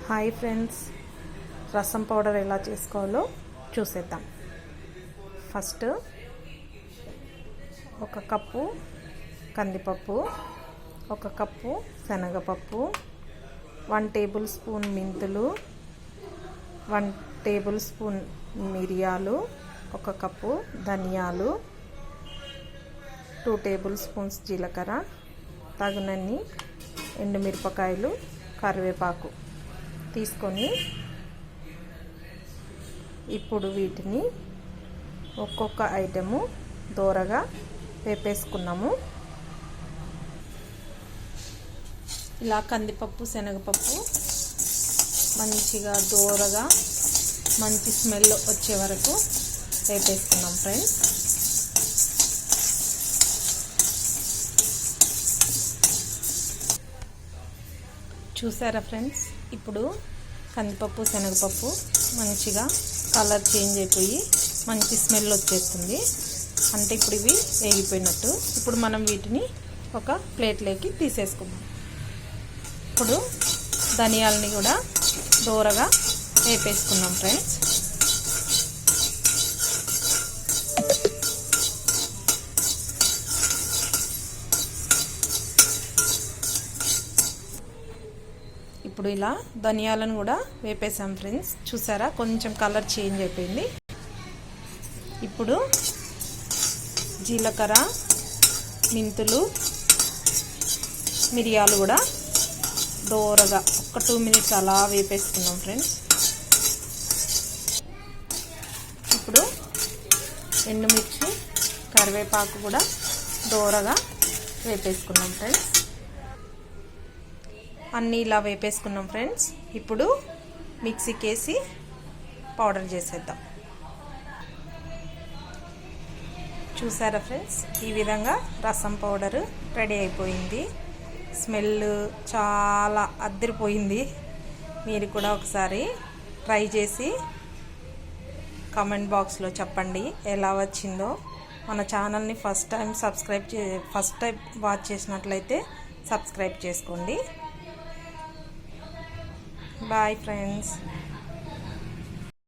Hi friends, రసం powder ఎలా చేసుకోవాలో చూసేద్దాం. ఫస్ట్ ఒక కప్పు కందిపప్పు, ఒక కప్పు శనగపప్పు, 1 టేబుల్ స్పూన్ మెంతులు, 1 టేబుల్ స్పూన్ మిరియాలు, ఒక కప్పు ధనియాలు, 2 టేబుల్ స్పూన్స్ జీలకర్ర, తగినన్ని ఎండుమిరపకాయలు, కరివేపాకు తీసుకొని ఇప్పుడు వీటిని ఒక్కొక్క ఐటెము దోరగా వేపేసుకున్నాము. ఇలా కందిపప్పు శనగపప్పు మంచిగా దోరగా మంచి స్మెల్ వచ్చే వరకు వేపేసుకున్నాం ఫ్రెండ్స్. చూసారా ఫ్రెండ్స్, ఇప్పుడు కందిపప్పు శనగపప్పు మంచిగా కలర్ చేంజ్ అయిపోయి మంచి స్మెల్ వచ్చేస్తుంది. అంటే ఇప్పుడు ఇవి వేగిపోయినట్టు. ఇప్పుడు మనం వీటిని ఒక ప్లేట్లోకి తీసేసుకుందాం. ఇప్పుడు ధనియాలని కూడా దోరగా వేపేసుకున్నాం ఫ్రెండ్స్. ఇప్పుడు ఇలా ధనియాలను కూడా వేపేసాం ఫ్రెండ్స్. చూసారా, కొంచెం కలర్ చేంజ్ అయిపోయింది. ఇప్పుడు జీలకర్ర, మెంతులు, మిరియాలు కూడా దోరగా ఒక 2 మినిట్స్ అలా వేపేసుకున్నాం ఫ్రెండ్స్. ఇప్పుడు ఎండుమిర్చి, కరివేపాకు కూడా దోరగా వేపేసుకున్నాం ఫ్రెండ్స్. అన్నీ ఇలా వేపేసుకున్నాం ఫ్రెండ్స్. ఇప్పుడు మిక్సీకి వేసి పౌడర్ చేసేద్దాం. చూసారా ఫ్రెండ్స్, ఈ విధంగా రసం పౌడర్ రెడీ అయిపోయింది. స్మెల్ చాలా అద్దరిపోయింది. మీరు కూడా ఒకసారి ట్రై చేసి కామెంట్ బాక్స్లో చెప్పండి ఎలా వచ్చిందో. మన ఛానల్ని ఫస్ట్ టైం వాచ్ చేసినట్లయితే సబ్స్క్రైబ్ చేసుకోండి. Bye friends.